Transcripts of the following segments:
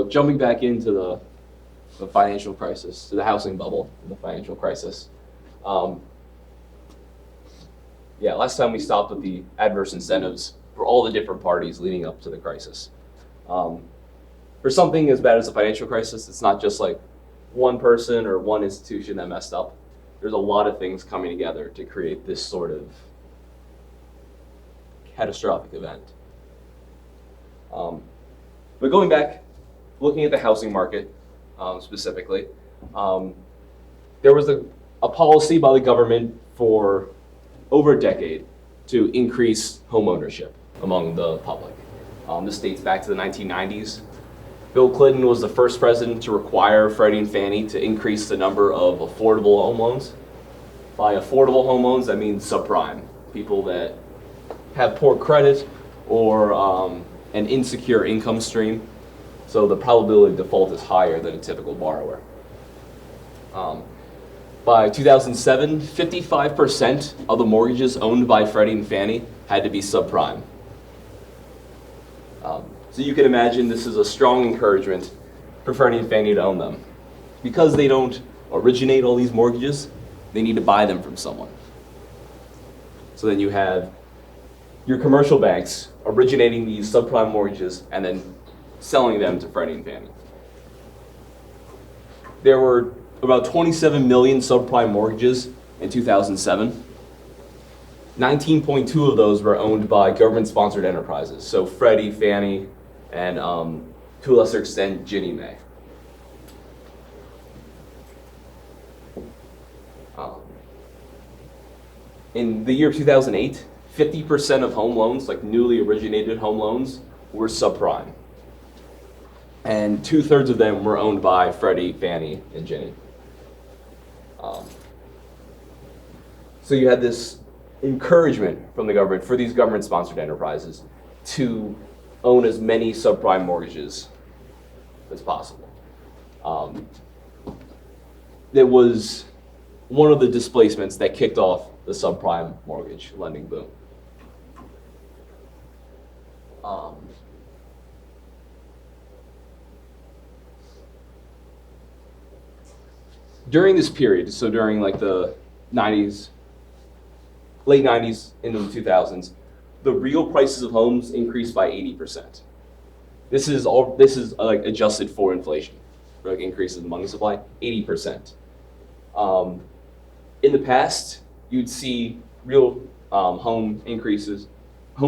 jumping back into the financial crisis, to the housing bubble, and the financial crisis. Um, yeah, last time we stopped with the adverse incentives for all the different parties leading up to the crisis. Um, for something as bad as the financial crisis, it's not just like one person or one institution that messed up. There's a lot of things coming together to create this sort of catastrophic event. But going back, looking at the housing market specifically, there was a policy by the government for over a decade to increase home ownership among the public. This dates back to the 1990s. Bill Clinton was the first president to require Freddie and Fannie to increase the number of affordable home loans. By affordable home loans, that means subprime, people that have poor credit or an insecure income stream. So the probability of default is higher than a typical borrower. By 2007, 55% of the mortgages owned by Freddie and Fannie had to be subprime. So you can imagine this is a strong encouragement for Freddie and Fannie to own them. Because they don't originate all these mortgages, they need to buy them from someone. So then you have your commercial banks originating these subprime mortgages and then selling them to Freddie and Fannie. There were about 27 million subprime mortgages in 2007. 19.2 of those were owned by government-sponsored enterprises, so Freddie, Fannie, and to a lesser extent, Ginnie Mae. In the year 2008, 50% of home loans, like newly originated home loans, were subprime. And 2/3 of them were owned by Freddie, Fannie, and Ginnie. So you had this encouragement from the government for these government-sponsored enterprises to own as many subprime mortgages as possible. It was one of the displacements that kicked off the subprime mortgage lending boom. During this period, so during like the 90s, late 90s into the 2000s, the real prices of homes increased by 80%. This is like adjusted for inflation, for like increases in money supply, 80%. In the past, you'd see real home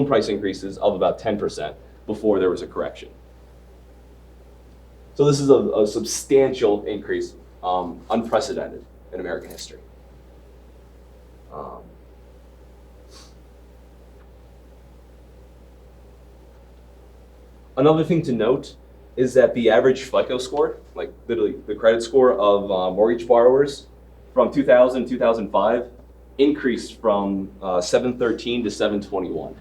price increases of about 10% before there was a correction. So this is a substantial increase, unprecedented in American history. Another thing to note is that the average FICO score, like literally the credit score of mortgage borrowers from 2000 to 2005, increased from 713 to 721.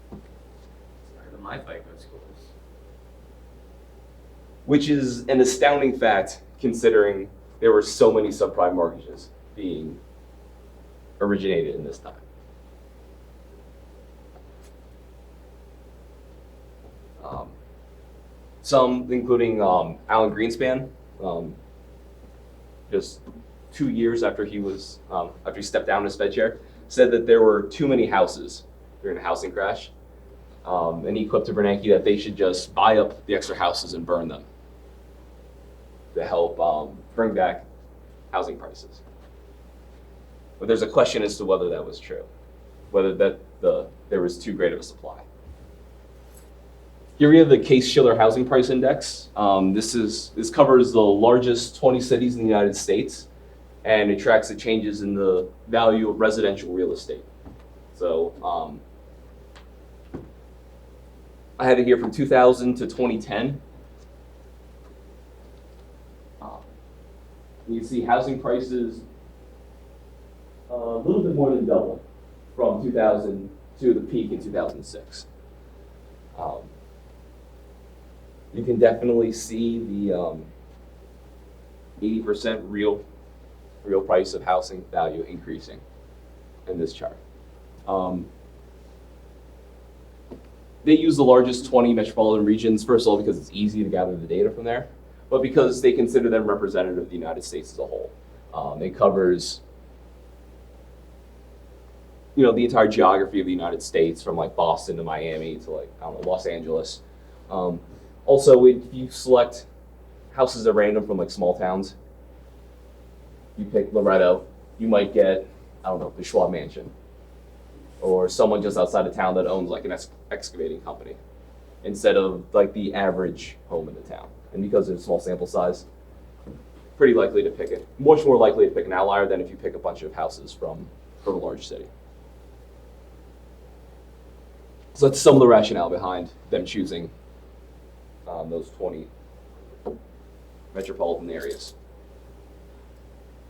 Higher than my FICO scores. Which is an astounding fact considering there were so many subprime mortgages being originated in this time. Some, including Alan Greenspan, just 2 years after he stepped down as Fed chair, said that there were too many houses during the housing crash. And he quipped to Bernanke that they should just buy up the extra houses and burn them to help bring back housing prices. But there's a question as to whether that was true, whether there was too great of a supply. Here we have the Case-Shiller Housing Price Index. This covers the largest 20 cities in the United States, and it tracks the changes in the value of residential real estate. So I had it here from 2000 to 2010. You can see housing prices a little bit more than double from 2000 to the peak in 2006. You can definitely see the 80% real price of housing value increasing in this chart. they use the largest 20 metropolitan regions, first of all, because it's easy to gather the data from there, but because they consider them representative of the United States as a whole. It covers the entire geography of the United States, from like Boston to Miami to like, I don't know, Los Angeles. Also, if you select houses at random from like small towns, you pick Loretto, you might get, I don't know, the Schwab Mansion, or someone just outside of town that owns like an excavating company, instead of like the average home in the town. And because it's a small sample size, pretty likely to pick it, much more likely to pick an outlier than if you pick a bunch of houses from a large city. So that's some of the rationale behind them choosing those 20 metropolitan areas.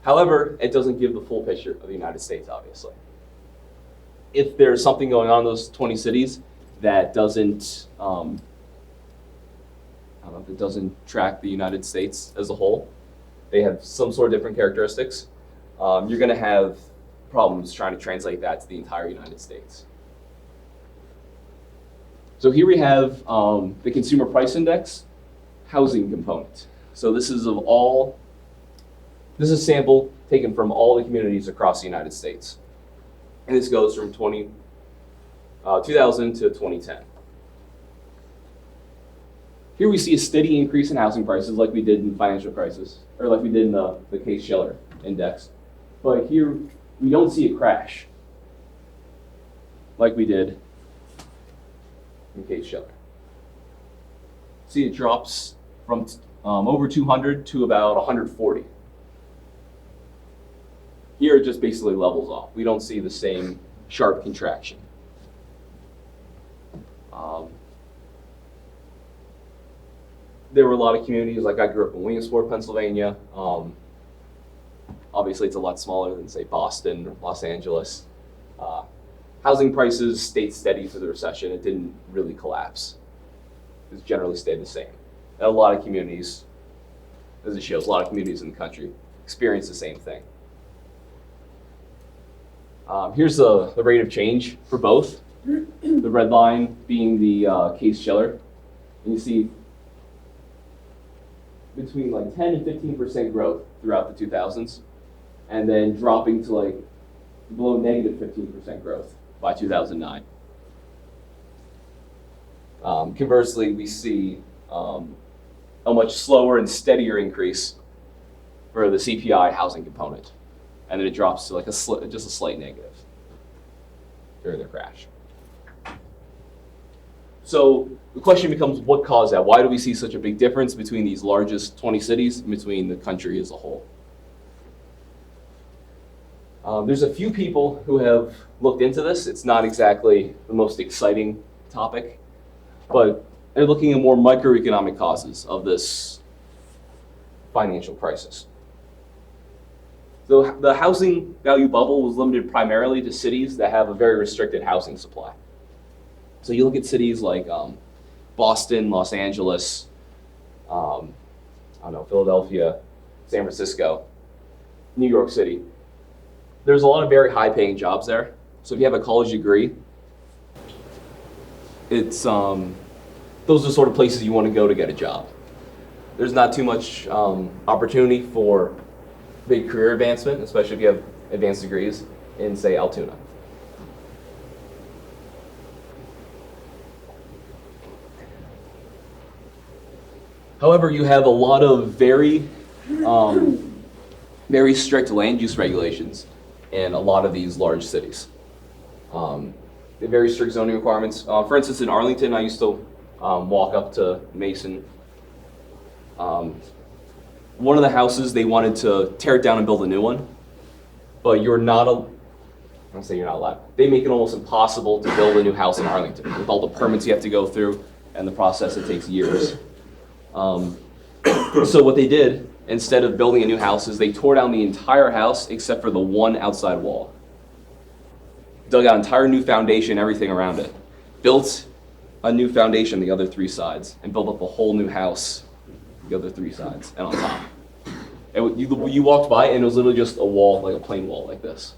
However, it doesn't give the full picture of the United States, obviously. If there's something going on in those 20 cities that doesn't, I don't know, if it doesn't track the United States as a whole, they have some sort of different characteristics, you're going to have problems trying to translate that to the entire United States. So here we have the Consumer Price Index housing component. So this is a sample taken from all the communities across the United States. And this goes from 2000 to 2010. Here we see a steady increase in housing prices like we did in the financial crisis, or like we did in the Case-Shiller index. But here we don't see a crash like we did in Case-Shiller. See, it drops from over 200 to about 140. Here it just basically levels off. We don't see the same sharp contraction. There were a lot of communities, like I grew up in Williamsport, Pennsylvania. Obviously it's a lot smaller than, say, Boston or Los Angeles. Housing prices stayed steady through the recession. It didn't really collapse. It generally stayed the same. And a lot of communities, as it shows, a lot of communities in the country experience the same thing. Here's the rate of change for both. The red line being the Case-Shiller. And you see between like 10 and 15% growth throughout the 2000s, and then dropping to like below negative 15% growth by 2009. Conversely, we see a much slower and steadier increase for the CPI housing component, and then it drops to like just a slight negative during the crash. So the question becomes, what caused that? Why do we see such a big difference between these largest 20 cities and between the country as a whole? There's a few people who have looked into this. It's not exactly the most exciting topic, but they're looking at more microeconomic causes of this financial crisis. So the housing value bubble was limited primarily to cities that have a very restricted housing supply. So you look at cities like Boston, Los Angeles, Philadelphia, San Francisco, New York City. There's a lot of very high-paying jobs there. So if you have a college degree, it's those are the sort of places you want to go to get a job. There's not too much opportunity for big career advancement, especially if you have advanced degrees in, say, Altoona. However, you have a lot of very strict land use regulations in a lot of these large cities. They have very strict zoning requirements. For instance, in Arlington, I used to walk up to Mason. One of the houses, they wanted to tear it down and build a new one, but you're not allowed. They make it almost impossible to build a new house in Arlington with all the permits you have to go through and the process that takes years. So what they did, instead of building a new house, is they tore down the entire house except for the one outside wall. Dug out an entire new foundation, everything around it. Built a new foundation the other three sides, and built up a whole new house the other three sides, and on top. And you walked by, and it was literally just a wall, like a plain wall like this.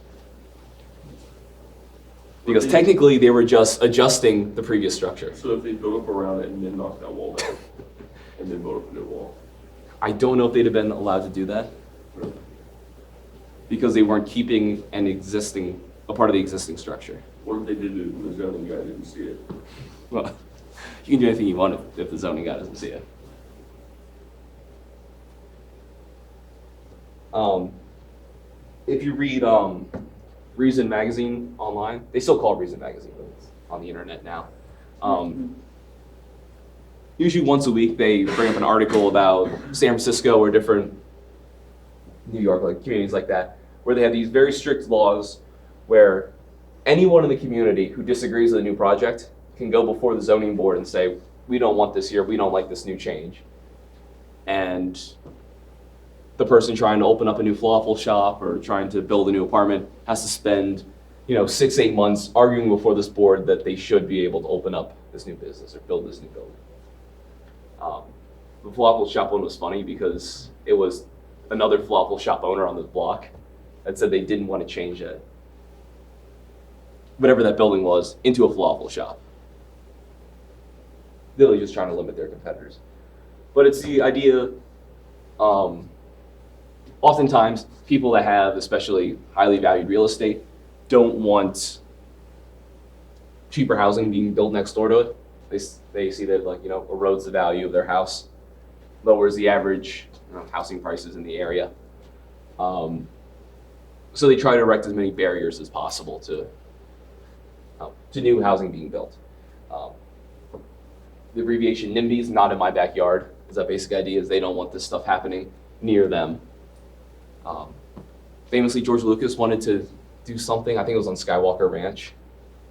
Because technically they were just adjusting the previous structure. So if they built up around it and then knocked that wall down, and then built up a new wall? I don't know if they'd have been allowed to do that because they weren't keeping a part of the existing structure. What if they did it and the zoning guy didn't see it? Well, you can do anything you want if the zoning guy doesn't see it. If you read Reason Magazine online, they still call it Reason Magazine, but it's on the internet now. Usually once a week, they bring up an article about San Francisco or different New York, like communities like that, where they have these very strict laws where anyone in the community who disagrees with a new project can go before the zoning board and say, we don't want this here, we don't like this new change. And the person trying to open up a new falafel shop or trying to build a new apartment has to spend 6-8 months arguing before this board that they should be able to open up this new business or build this new building. The falafel shop one was funny because it was another falafel shop owner on this block that said they didn't want to change it, whatever that building was, into a falafel shop. Really just trying to limit their competitors. But it's the idea, oftentimes people that have especially highly valued real estate don't want cheaper housing being built next door to it. They see that erodes the value of their house, lowers the average housing prices in the area. So they try to erect as many barriers as possible to new housing being built. The abbreviation NIMBY is not in my backyard, is that basic idea is they don't want this stuff happening near them. Famously, George Lucas wanted to do something, I think it was on Skywalker Ranch,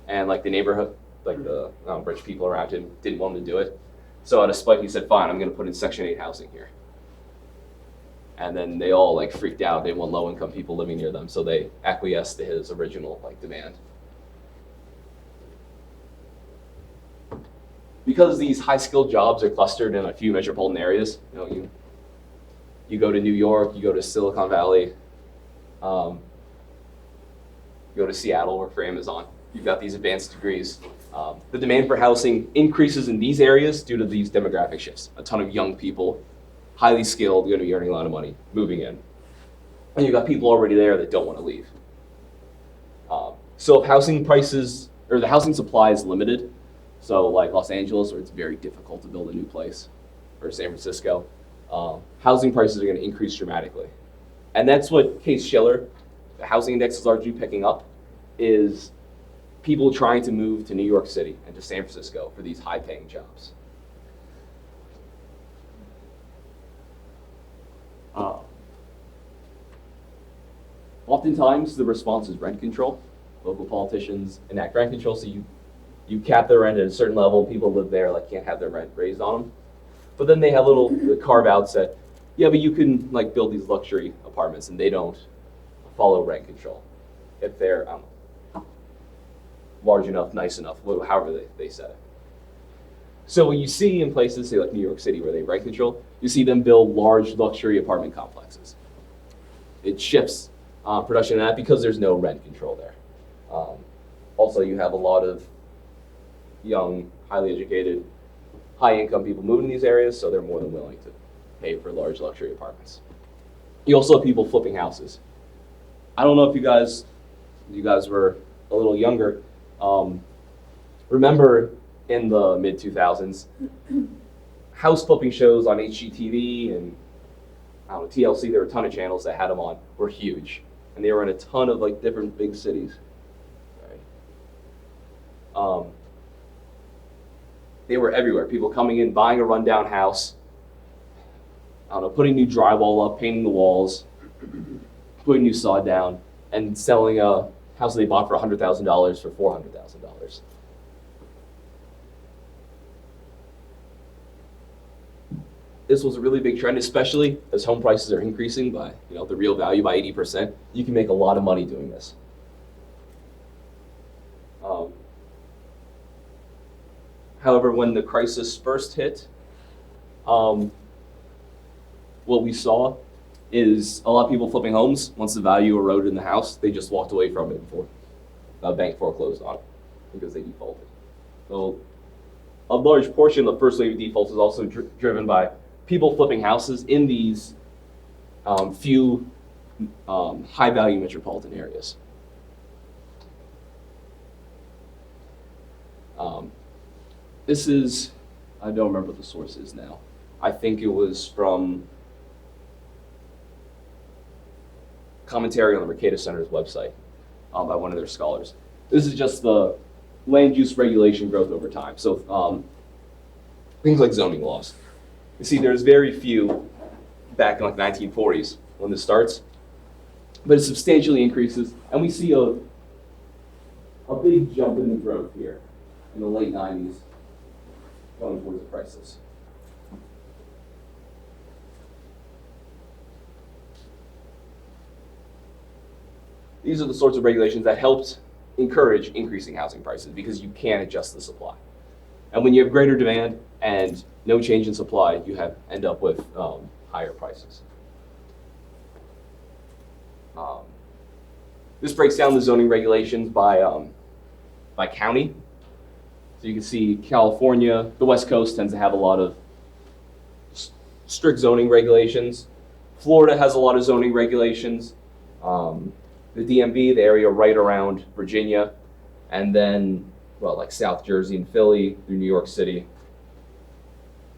and the neighborhood, the rich people around him didn't want him to do it. So out of spite, he said, fine, I'm gonna put in Section 8 housing here. And then they all freaked out. They want low-income people living near them, so they acquiesced to his original demand. Because these high-skilled jobs are clustered in a few metropolitan areas, you go to New York, you go to Silicon Valley, you go to Seattle, work for Amazon. You've got these advanced degrees. The demand for housing increases in these areas due to these demographic shifts. A ton of young people, highly skilled, going to be earning a lot of money, moving in. And you've got people already there that don't want to leave. So if housing prices, or the housing supply is limited, so like Los Angeles, where it's very difficult to build a new place, or San Francisco, housing prices are going to increase dramatically. And that's what Case-Shiller, the housing index is largely picking up, is people trying to move to New York City and to San Francisco for these high-paying jobs. Oftentimes, the response is rent control. Local politicians enact rent control, so you cap their rent at a certain level. People live there, can't have their rent raised on them. But then they have little carve-outs that, yeah, but you can build these luxury apartments, and they don't follow rent control if they're large enough, nice enough, however they set it. So when you see in places, say like New York City, where they rent control, you see them build large luxury apartment complexes. It shifts production of that because there's no rent control there. Also, you have a lot of young, highly educated, high-income people moving in these areas, so they're more than willing to pay for large luxury apartments. You also have people flipping houses. I don't know if you guys were a little younger. Remember in the mid-2000s, house flipping shows on HGTV and TLC, there were a ton of channels that had them on, were huge. And they were in a ton of different big cities. Right? They were everywhere. People coming in, buying a rundown house, putting new drywall up, painting the walls, putting new sod down, and selling a house that they bought for $100,000 for $400,000. This was a really big trend, especially as home prices are increasing by, the real value by 80%. You can make a lot of money doing this. However, when the crisis first hit, what we saw is a lot of people flipping homes. Once the value eroded in the house, they just walked away from it bank foreclosed on because they defaulted. So a large portion of the first wave of defaults is also driven by people flipping houses in these few high-value metropolitan areas. This is, I don't remember what the source is now. I think it was from commentary on the Mercatus Center's website by one of their scholars. This is just the land use regulation growth over time. So things like zoning laws. You see, there's very few back in like 1940s when this starts, but it substantially increases, and we see a big jump in the growth here in the late 90s, going towards a crisis. These are the sorts of regulations that helped encourage increasing housing prices because you can adjust the supply. And when you have greater demand and no change in supply, you end up with higher prices. This breaks down the zoning regulations by county. So you can see California, the West Coast tends to have a lot of strict zoning regulations. Florida has a lot of zoning regulations. The DMV, the area right around Virginia, and then, well, like South Jersey and Philly through New York City.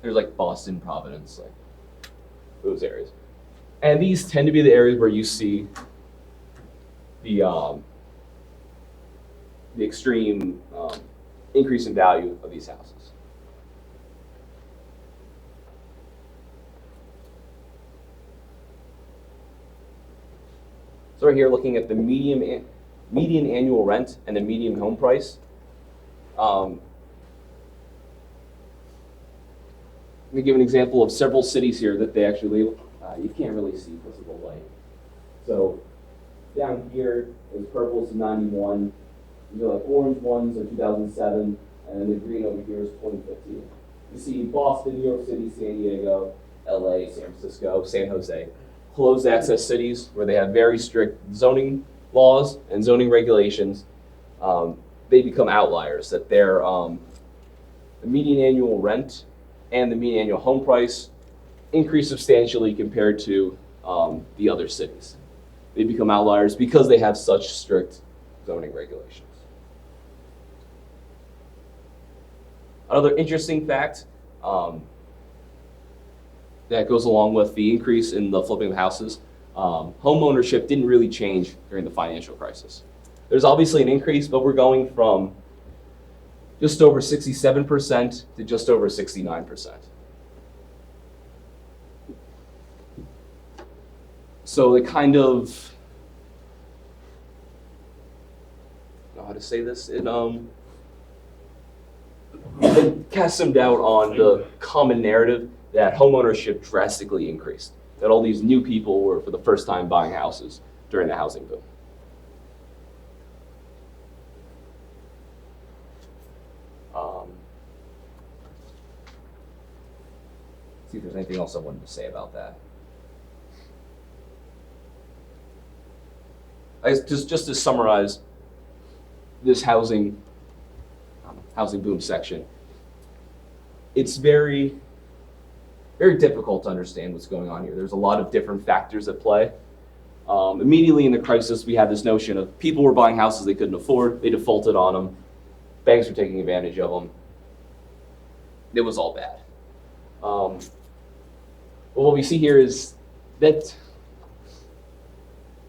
There's like Boston, Providence, like those areas. And these tend to be the areas where you see the extreme increase in value of these houses. So right here, looking at the median annual rent and the median home price. Let me give an example of several cities here that they actually label. You can't really see because of the light. So down here is purple is 91. These are like orange ones are 2007, and then the green over here is 2015. You see Boston, New York City, San Diego, LA, San Francisco, San Jose. Closed access cities where they have very strict zoning laws and zoning regulations, they become outliers, that their the median annual rent and the median annual home price increase substantially compared to the other cities. They become outliers because they have such strict zoning regulations. Another interesting fact that goes along with the increase in the flipping of houses, home ownership didn't really change during the financial crisis. There's obviously an increase, but we're going from just over 67% to just over 69%. So it kind of, I don't know how to say this, it casts some doubt on the common narrative that homeownership drastically increased, that all these new people were for the first time buying houses during the housing boom. See if there's anything else I wanted to say about that. I guess just to summarize this housing boom section, it's very difficult to understand what's going on here. There's a lot of different factors at play. Immediately in the crisis, we had this notion of people were buying houses they couldn't afford, they defaulted on them, banks were taking advantage of them. It was all bad. Well, what we see here is that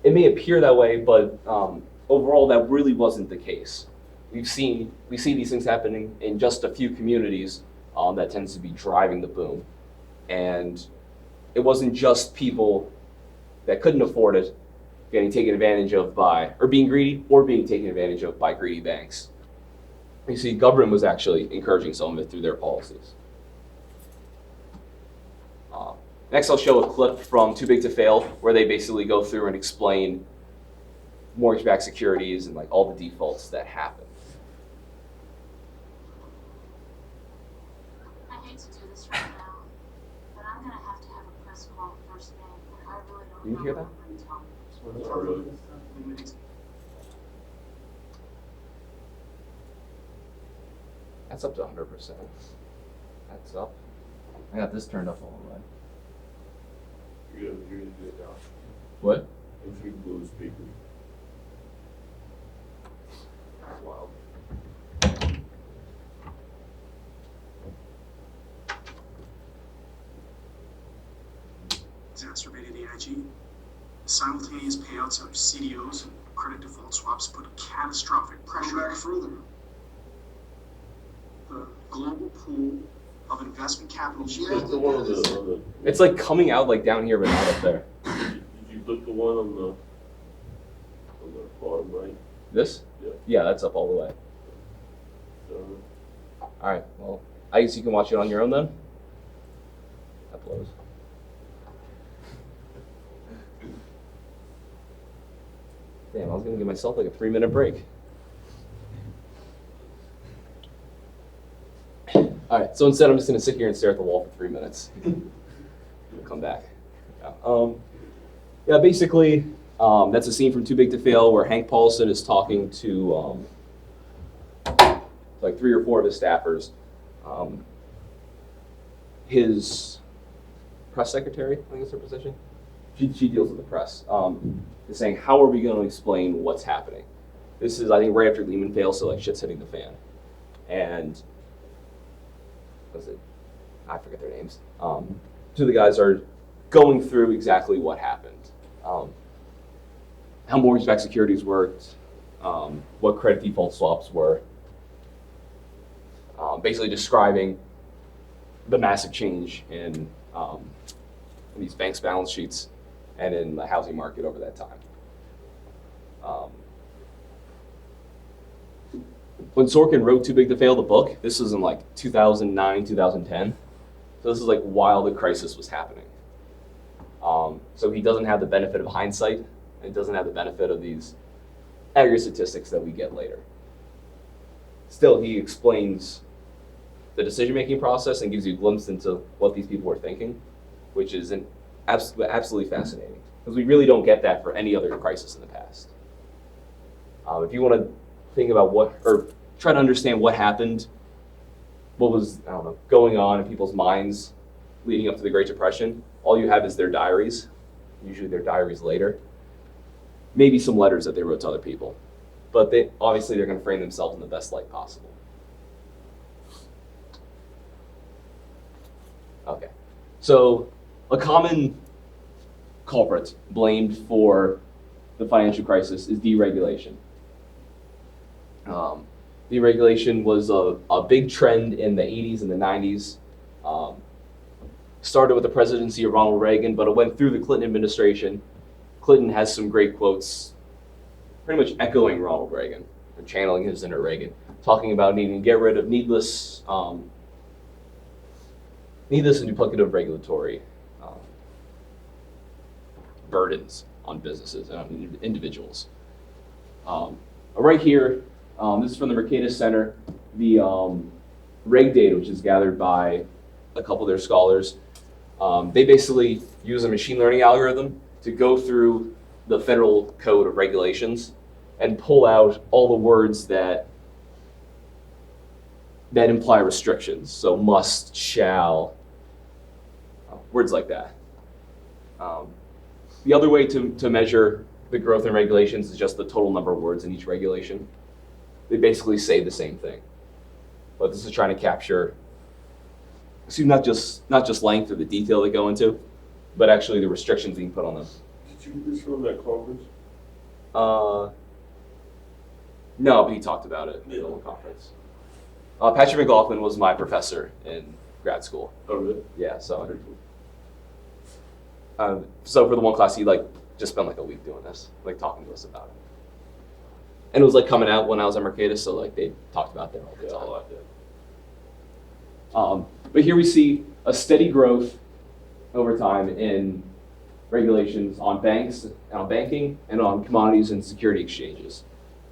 it may appear that way, but overall that really wasn't the case. We see these things happening in just a few communities that tends to be driving the boom. And it wasn't just people that couldn't afford it getting taken advantage of by, or being greedy, or being taken advantage of by greedy banks. You see, government was actually encouraging some of it through their policies. Next, I'll show a clip from Too Big to Fail, where they basically go through and explain mortgage-backed securities and like all the defaults that happen. I hate to do this right now, but I'm gonna have to have a press call first thing, and I really don't Did you know hear what that? I'm gonna tell you. Not really. That's up to 100%. That's up. I got this turned up all the way. You're gonna do it now. What? If you blue speaker. Wow. Exacerbated AIG. Simultaneous payouts of CDOs and credit default swaps put catastrophic pressure. Go back further. The global pool of investment capital. Click the one on the, It's like coming out like down here, but not up there. did you click the one on the bottom right? This? Yeah. Yeah, that's up all the way. All right. Well, I guess you can watch it on your own then. That blows. Damn, I was gonna give myself like a 3-minute break. All right, so instead I'm just gonna sit here and stare at the wall for 3 minutes. We'll come back. Yeah, basically, that's a scene from Too Big to Fail where Hank Paulson is talking to like 3 or 4 of his staffers. His press secretary, I think is her position. She deals with the press. Is saying, how are we going to explain what's happening? This is, I think, right after Lehman failed, so like shit's hitting the fan. And what was it? I forget their names. 2 of the guys are going through exactly what happened. How mortgage-backed securities worked, what credit default swaps were, basically describing the massive change in these banks' balance sheets and in the housing market over that time. When Sorkin wrote Too Big to Fail, the book, this was in like 2009, 2010. So this is like while the crisis was happening. So he doesn't have the benefit of hindsight, and doesn't have the benefit of these aggregate statistics that we get later. Still, he explains the decision-making process and gives you a glimpse into what these people were thinking, which is absolutely fascinating, because we really don't get that for any other crisis in the past. If you want to think about or try to understand what happened, what was, I don't know, going on in people's minds leading up to the Great Depression, all you have is their diaries, usually their diaries later, maybe some letters that they wrote to other people. But they're going to frame themselves in the best light possible. Okay, so a common culprit blamed for the financial crisis is deregulation. Deregulation was a big trend in the 80s and the 90s. Started with the presidency of Ronald Reagan, but it went through the Clinton administration. Clinton has some great quotes, pretty much echoing Ronald Reagan, or channeling his inner Reagan, talking about needing to get rid of needless and duplicative regulatory burdens on businesses and on individuals. Right here, this is from the Mercatus Center, the reg data, which is gathered by a couple of their scholars. They basically use a machine learning algorithm to go through the federal code of regulations and pull out all the words that imply restrictions. So must, shall, words like that. The other way to measure the growth in regulations is just the total number of words in each regulation. They basically say the same thing, but this is trying to capture, not just length or the detail they go into, but actually the restrictions being put on them. Did you get this from that conference? No, but he talked about it at the whole conference. Patrick McLaughlin was my professor in grad school. Oh, really? Yeah, so for the one class, he just spent a week doing this, talking to us about it. And it was coming out when I was at Mercatus, so they talked about it all the Yeah, time. I like that. But here we see a steady growth over time in regulations on banks, on banking, and on commodities and security exchanges.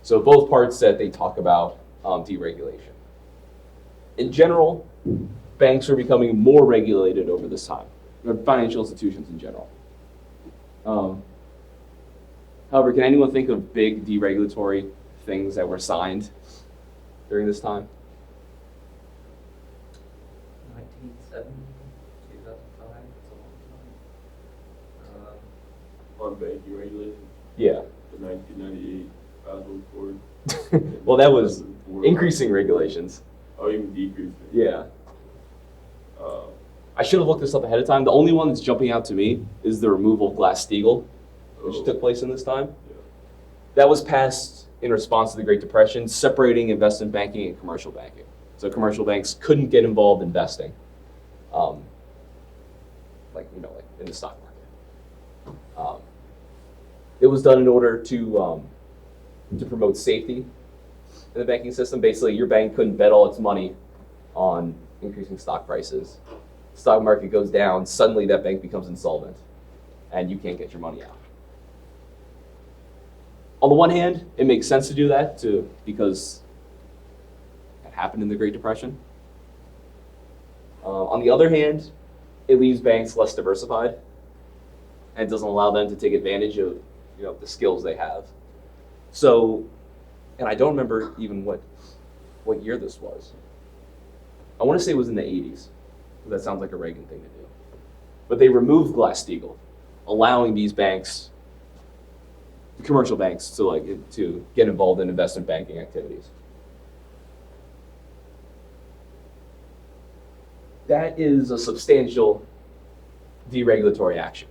So both parts that they talk about deregulation. In general, banks are becoming more regulated over this time, or financial institutions in general. However, can anyone think of big deregulatory things that were signed during this time? on banking regulation, Yeah. the 1998 Basel Accord. Well, that was increasing regulations. Oh, even decreasing. Yeah. Uh, I should have looked this up ahead of time. The only one that's jumping out to me is the removal of Glass-Steagall, which oh, took place in this time. Yeah. That was passed in response to the Great Depression, separating investment banking and commercial banking. So commercial banks couldn't get involved investing, like in the stock market. It was done in order to promote safety in the banking system. Basically, your bank couldn't bet all its money on increasing stock prices. Stock market goes down, suddenly that bank becomes insolvent, and you can't get your money out. On the one hand, it makes sense to do that because it happened in the Great Depression. On the other hand, it leaves banks less diversified, and it doesn't allow them to take advantage of the skills they have. So, and I don't remember even what year this was. I want to say it was in the 80s. That sounds like a Reagan thing to do. But they removed Glass-Steagall, allowing these banks, commercial banks, to get involved in investment banking activities. That is a substantial deregulatory action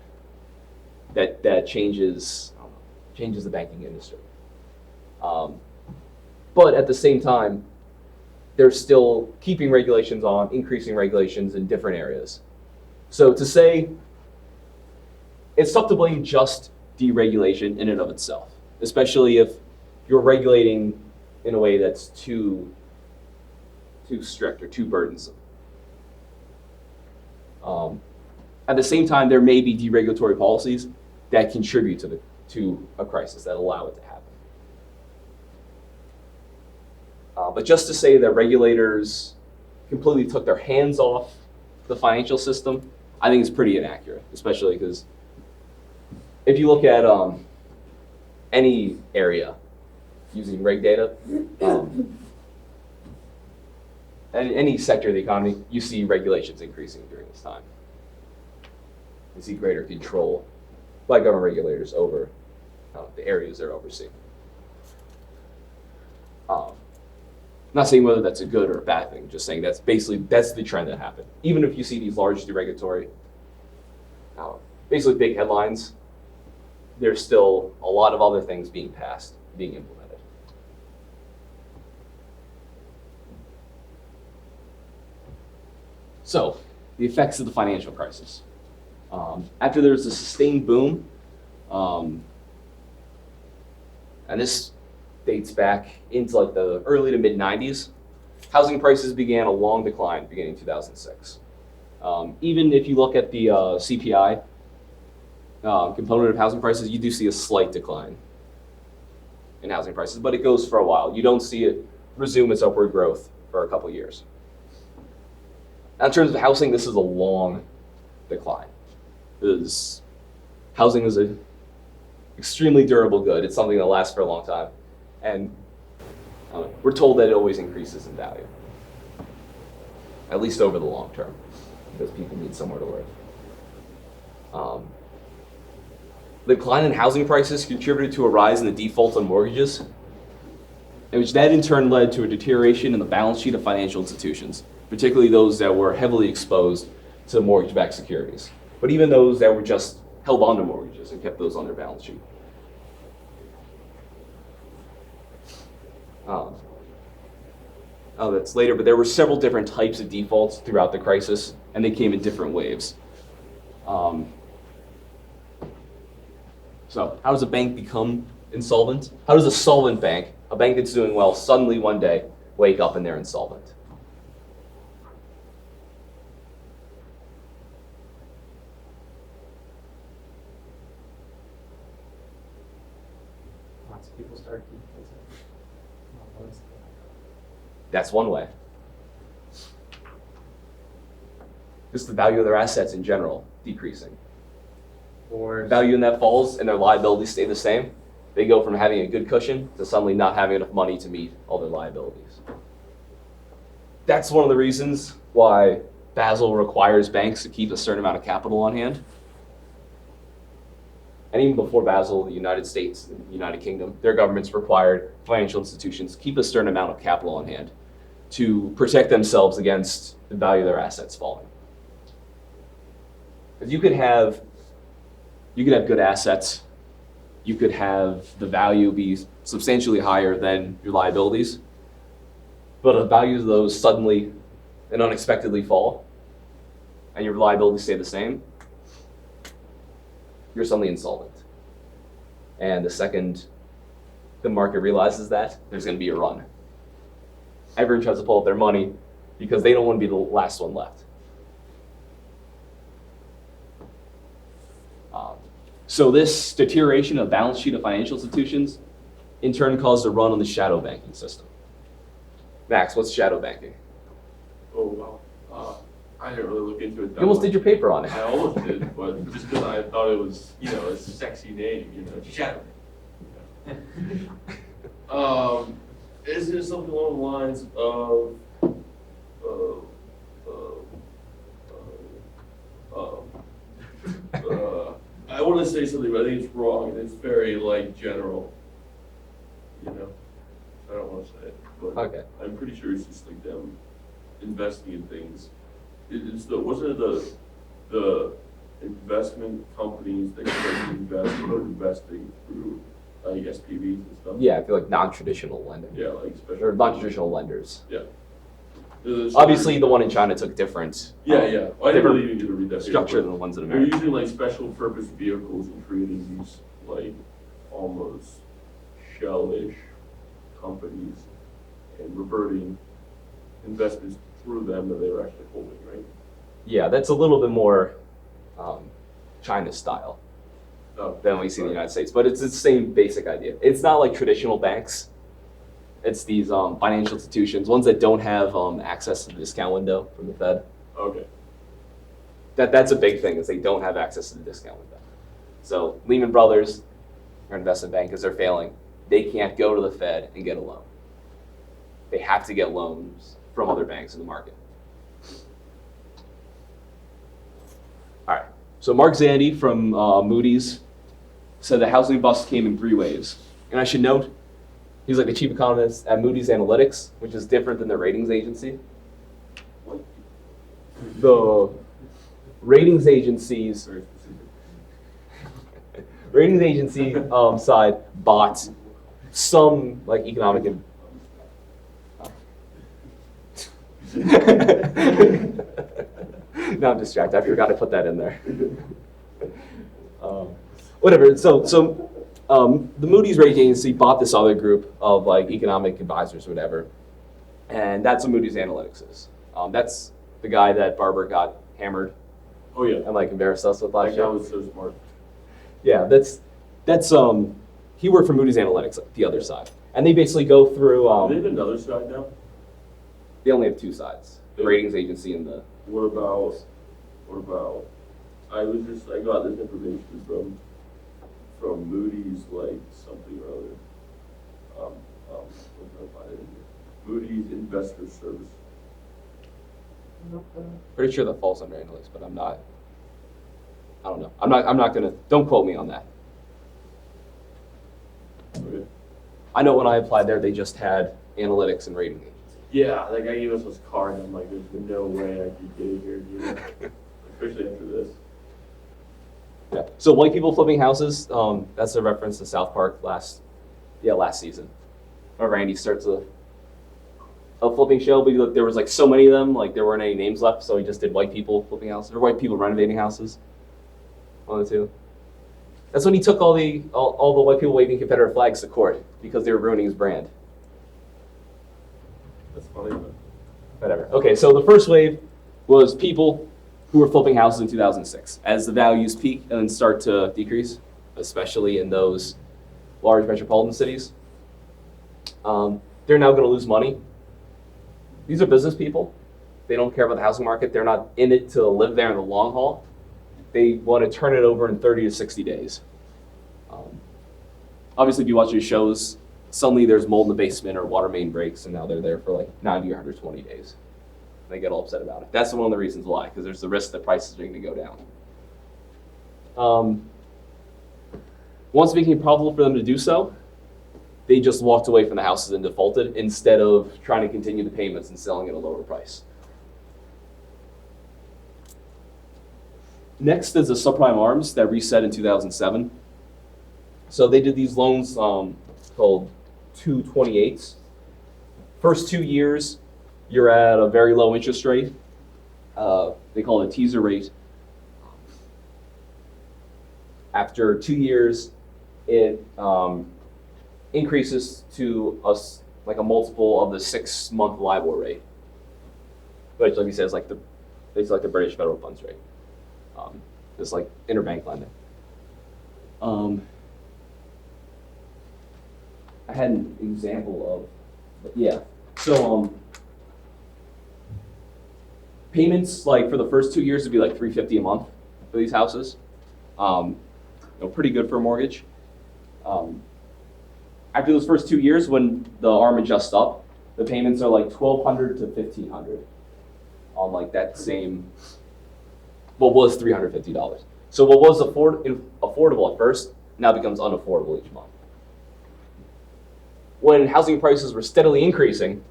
that changes the banking industry. But at the same time, they're still keeping regulations on, increasing regulations in different areas. So to say, it's tough to blame just deregulation in and of itself, especially if you're regulating in a way that's too strict or too burdensome. At the same time, there may be deregulatory policies that contribute to a crisis, that allow it to happen. But just to say that regulators completely took their hands off the financial system, I think is pretty inaccurate, especially because if you look at any area using reg data, and any sector of the economy, you see regulations increasing during this time. You see greater control by government regulators over the areas they're overseeing. Not saying whether that's a good or a bad thing, just saying that's the trend that happened. Even if you see these large deregulatory, basically big headlines, there's still a lot of other things being passed, being implemented. So, the effects of the financial crisis. After there's a sustained boom, and this dates back into the early to mid 90s, housing prices began a long decline beginning in 2006. Even if you look at the CPI component of housing prices, you do see a slight decline in housing prices, but it goes for a while. You don't see it resume its upward growth for a couple years. Now, in terms of housing, this is a long decline. Because housing is an extremely durable good. It's something that lasts for a long time. And we're told that it always increases in value, at least over the long term, because people need somewhere to live. The decline in housing prices contributed to a rise in the default on mortgages, which that in turn led to a deterioration in the balance sheet of financial institutions, particularly those that were heavily exposed to mortgage-backed securities, but even those that were just held onto mortgages and kept those on their balance sheet. That's later, but there were several different types of defaults throughout the crisis, and they came in different waves. So how does a bank become insolvent? How does a solvent bank, a bank that's doing well, suddenly one day wake up and they're insolvent? Lots of people start defaulting. That's one way. Just the value of their assets in general decreasing. Or The value in that falls and their liabilities stay the same. They go from having a good cushion to suddenly not having enough money to meet all their liabilities. That's one of the reasons why Basel requires banks to keep a certain amount of capital on hand. and even before Basel, the United States, and the United Kingdom, their governments required financial institutions keep a certain amount of capital on hand to protect themselves against the value of their assets falling. Because you could have good assets, you could have the value be substantially higher than your liabilities, but the values of those suddenly and unexpectedly fall, and your liabilities stay the same, you're suddenly insolvent. And the second the market realizes that, there's going to be a run. Everyone tries to pull up their money because they don't want to be the last one left. So this deterioration of balance sheet of financial institutions in turn caused a run on the shadow banking system. Max, what's shadow banking? Oh, wow. I didn't really look into it that You almost much. did your paper on it. I almost did, but just because I thought it was, a sexy name, Shadow. Isn't it something along the lines of, I want to say something, but I think it's wrong, and it's very, general. I don't want to say it, but Okay. I'm pretty sure it's just like them investing in things. Wasn't it the investment companies that were investing through SPVs and stuff? Yeah, I feel like non-traditional lending. Yeah, especially. Or non-traditional lenders. Yeah. Obviously, the one in China took different Yeah. I didn't different really even get to read that. structure than the ones in They're America. using special purpose vehicles and creating these almost shell-ish companies and reverting investments through them that they were actually holding, right? Yeah, that's a little bit more China style Oh, than we see in the right. United States, but it's the same basic idea. It's not like traditional banks. It's these financial institutions, ones that don't have access to the discount window from the Fed. Okay. That's a big thing, is they don't have access to the discount window. So Lehman Brothers, our investment bank, because they're failing, they can't go to the Fed and get a loan. They have to get loans from other banks in the market. All right. So Mark Zandi from Moody's said the housing bust came in 3 waves. And I should note, he's like the chief economist at Moody's Analytics, which is different than the ratings agency. What? The ratings agencies, Very specific. ratings agency side bought some economic. No, I'm distracted. I forgot to put that in there. Whatever. So the Moody's rating agency bought this other group of economic advisors or whatever, and that's what Moody's Analytics is. That's the guy that Barber got hammered Oh, yeah. and embarrassed us with last That guy year. was so smart. Yeah, that's he worked for Moody's Analytics, the other side, and they basically go through. Do they have another side now? They only have 2 sides: the ratings agency and the. What about, I got this information from Moody's, something or other. What can I find it in here? Moody's Investor Service. Pretty sure that falls under analytics, but I'm not. I don't know. I'm not gonna. Don't quote me on that. Okay. I know when I applied there, they just had analytics and rating agency. Yeah, that guy gave us his card, and I'm like, there's no way I could get here, especially after this. Yeah. So white people flipping houses. That's a reference to South Park last season. Where Randy starts a flipping show, but there was so many of them, there weren't any names left, so he just did white people flipping houses or white people renovating houses. One of the two. That's when he took all the white people waving Confederate flags to court because they were ruining his brand. That's funny, but Whatever. Okay, so the first wave was people who were flipping houses in 2006 as the values peak and then start to decrease, especially in those large metropolitan cities. They're now going to lose money. These are business people. They don't care about the housing market. They're not in it to live there in the long haul. They want to turn it over in 30 to 60 days. Obviously, if you watch these shows, suddenly there's mold in the basement or water main breaks, and now they're there for 90 or 120 days. They get all upset about it. That's one of the reasons why, because there's the risk that prices are going to go down. Once it became profitable for them to do so, they just walked away from the houses and defaulted instead of trying to continue the payments and selling at a lower price. Next is the subprime arms that reset in 2007. So they did these loans called 228s. First 2 years, you're at a very low interest rate. They call it a teaser rate. After 2 years, it increases to like a multiple of the 6-month LIBOR rate, which, like we said, is like it's like the British federal funds rate. It's like interbank lending. I had an example of, yeah. So payments like for the first 2 years would be like $350 a month for these houses. Pretty good for a mortgage. After those first 2 years, when the ARM adjusts up, the payments are like $1,200 to $1,500 on like that same, what was $350. So what was affordable at first now becomes unaffordable each month. When housing prices were steadily increasing,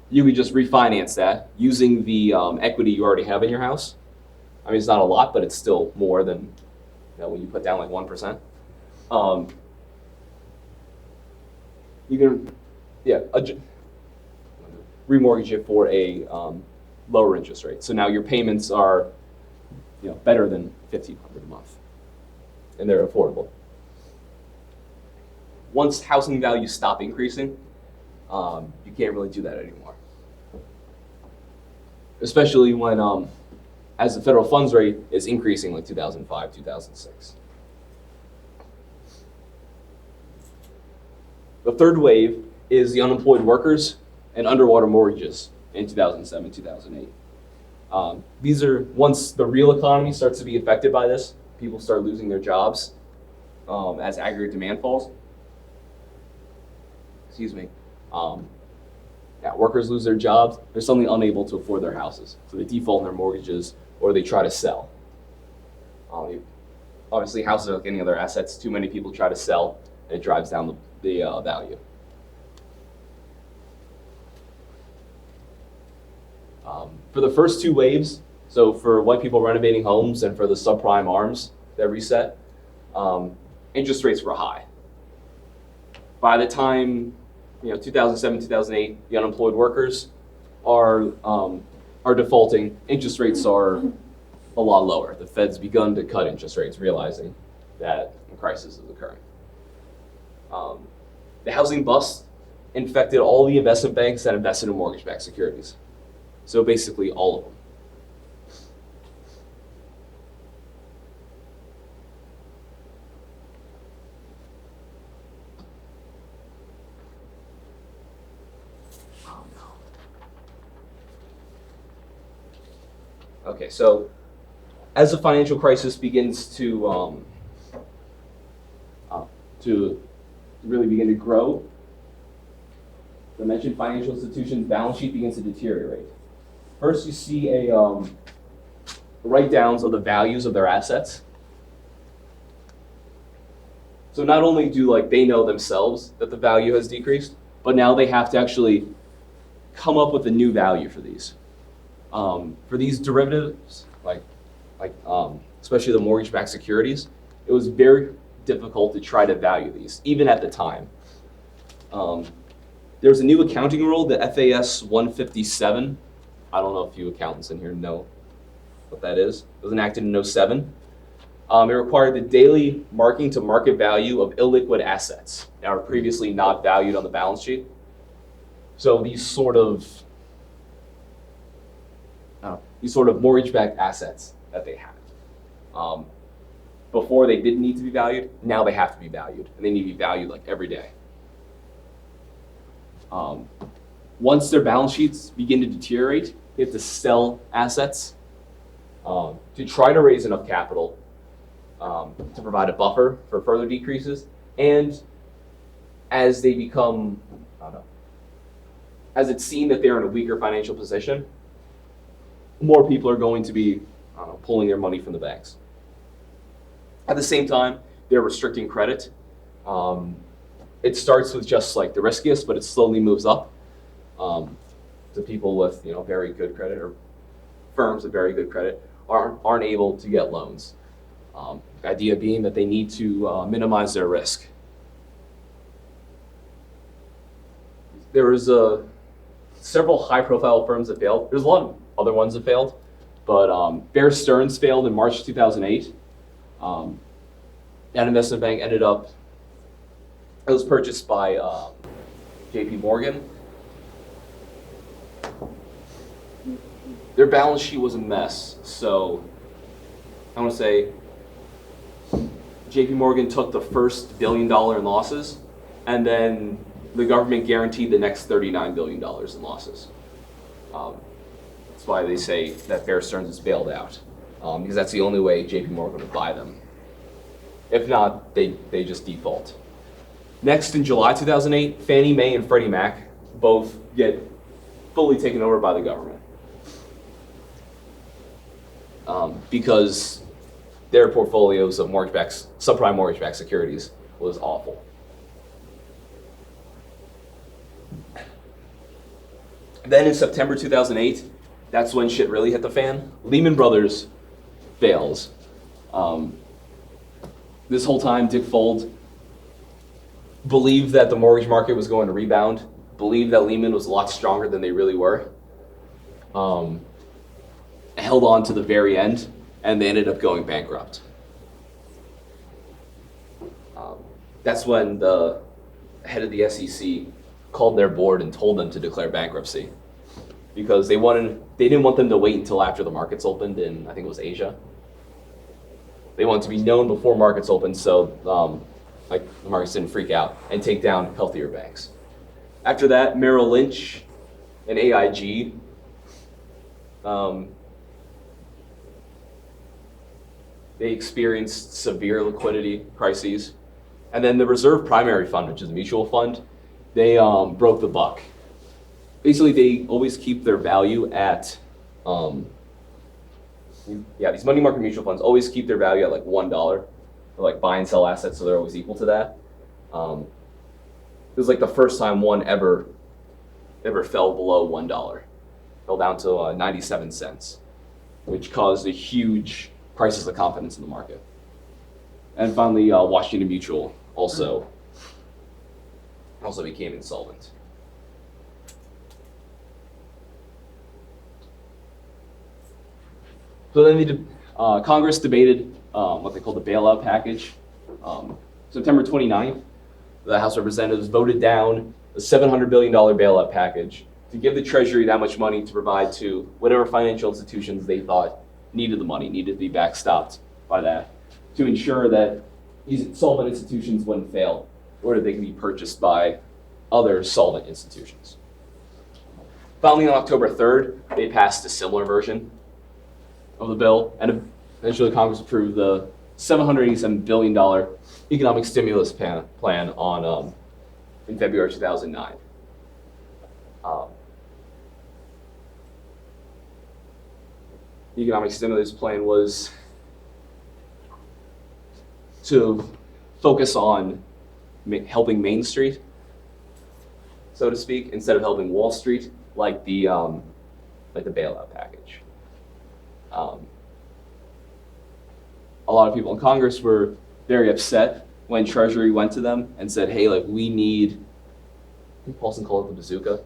you could just refinance that using the equity you already have in your house. I mean, it's not a lot, but it's still more than when you put down like 1%. You can, remortgage it for a lower interest rate. So now your payments are, better than $1,500 a month, and they're affordable. Once housing values stop increasing, you can't really do that anymore. Especially when, as the federal funds rate is increasing like 2005, 2006. The third wave is the unemployed workers and underwater mortgages in 2007, 2008. These are, once the real economy starts to be affected by this, people start losing their jobs as aggregate demand falls. Excuse me. Workers lose their jobs. They're suddenly unable to afford their houses. So they default on their mortgages or they try to sell. Obviously, houses are like any other assets. Too many people try to sell, and it drives down the value. For the first two waves, so for white people renovating homes and for the subprime ARMs that reset, interest rates were high. By the time 2007, 2008, the unemployed workers are defaulting. Interest rates are a lot lower. The Fed's begun to cut interest rates, realizing that a crisis is occurring. The housing bust infected all the investment banks that invested in mortgage-backed securities. So basically all of them. Okay, so as the financial crisis begins to really begin to grow, the mentioned financial institution's balance sheet begins to deteriorate. First, you see a write-downs of the values of their assets. So not only do they know themselves that the value has decreased, but now they have to actually come up with a new value for these. For these derivatives, especially the mortgage-backed securities, it was very difficult to try to value these, even at the time. There's a new accounting rule, the FAS 157. I don't know if you accountants in here know what that is. It was enacted in 2007. It required the daily marking to market value of illiquid assets that were previously not valued on the balance sheet. So these sort of mortgage-backed assets that they had. Before they didn't need to be valued, now they have to be valued, and they need to be valued every day. Once their balance sheets begin to deteriorate, they have to sell assets to try to raise enough capital to provide a buffer for further decreases. And as they become, as it's seen that they're in a weaker financial position, more people are going to be pulling their money from the banks. At the same time, they're restricting credit It starts with just like the riskiest, but it slowly moves up to people with very good credit, or firms with very good credit aren't able to get loans. The idea being that they need to minimize their risk. There was several high-profile firms that failed. There's a lot of other ones that failed, but Bear Stearns failed in March 2008. That investment bank ended up, it was purchased by JP Morgan. Their balance sheet was a mess, so I want to say JP Morgan took the first $1 billion in losses, and then the government guaranteed the next $39 billion in losses. That's why they say that Bear Stearns is bailed out, because that's the only way JP Morgan would buy them. If not, they just default. Next, in July 2008, Fannie Mae and Freddie Mac both get fully taken over by the government because their portfolios of subprime mortgage-backed securities was awful. Then in September 2008, that's when shit really hit the fan. Lehman Brothers fails. This whole time, Dick Fuld believed that the mortgage market was going to rebound, believed that Lehman was a lot stronger than they really were, held on to the very end, and they ended up going bankrupt. That's when the head of the SEC called their board and told them to declare bankruptcy, because they didn't want them to wait until after the markets opened in, I think it was Asia. They wanted to be known before markets opened, so the markets didn't freak out and take down healthier banks. After that, Merrill Lynch and AIG they experienced severe liquidity crises. And then the Reserve Primary Fund, which is a mutual fund, they broke the buck. Basically, they always keep their value at, these money market mutual funds always keep their value at like $1. They like buy and sell assets, so they're always equal to that. It was like the first time one ever fell below $1. Fell down to 97 cents, which caused a huge crisis of confidence in the market. And finally, Washington Mutual also became insolvent. So then Congress debated what they called the bailout package. September 29th, the House of Representatives voted down a $700 billion bailout package to give the Treasury that much money to provide to whatever financial institutions they thought needed the money, needed to be backstopped by that, to ensure that these solvent institutions wouldn't fail, or that they could be purchased by other solvent institutions. Finally, on October 3rd, they passed a similar version of the bill, and eventually Congress approved the $787 billion economic stimulus plan in February 2009. The economic stimulus plan was to focus on helping Main Street, so to speak, instead of helping Wall Street, like the bailout package. A lot of people in Congress were very upset when Treasury went to them and said, hey, we need, I think Paulson called it the bazooka,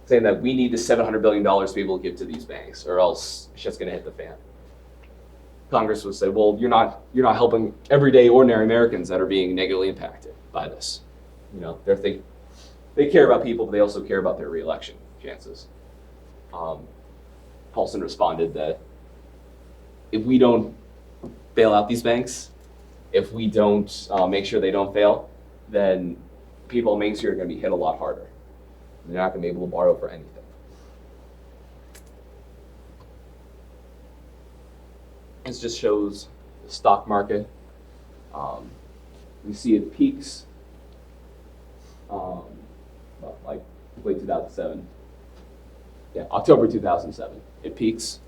saying that we need the $700 billion to be able to give to these banks, or else shit's gonna hit the fan. Congress would say, well, you're not helping everyday ordinary Americans that are being negatively impacted by this. They care about people, but they also care about their reelection chances. Paulson responded that if we don't bail out these banks, if we don't make sure they don't fail, then people on Main Street are going to be hit a lot harder. They're not going to be able to borrow for anything. This just shows the stock market. You see it peaks, like late 2007. Yeah, October 2007. It peaks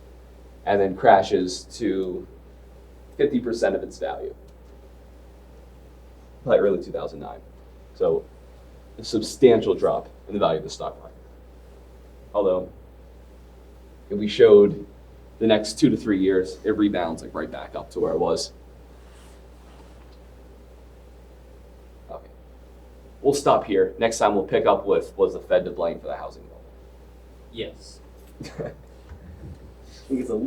and then crashes to 50% of its value. probably early 2009. So a substantial drop in the value of the stock market. Although, if we showed the next 2 to 3 years, it rebounds like right back up to where it was. Okay. We'll stop here. Next time we'll pick up with, was the Fed to blame for the housing bubble? yes. I think it's a little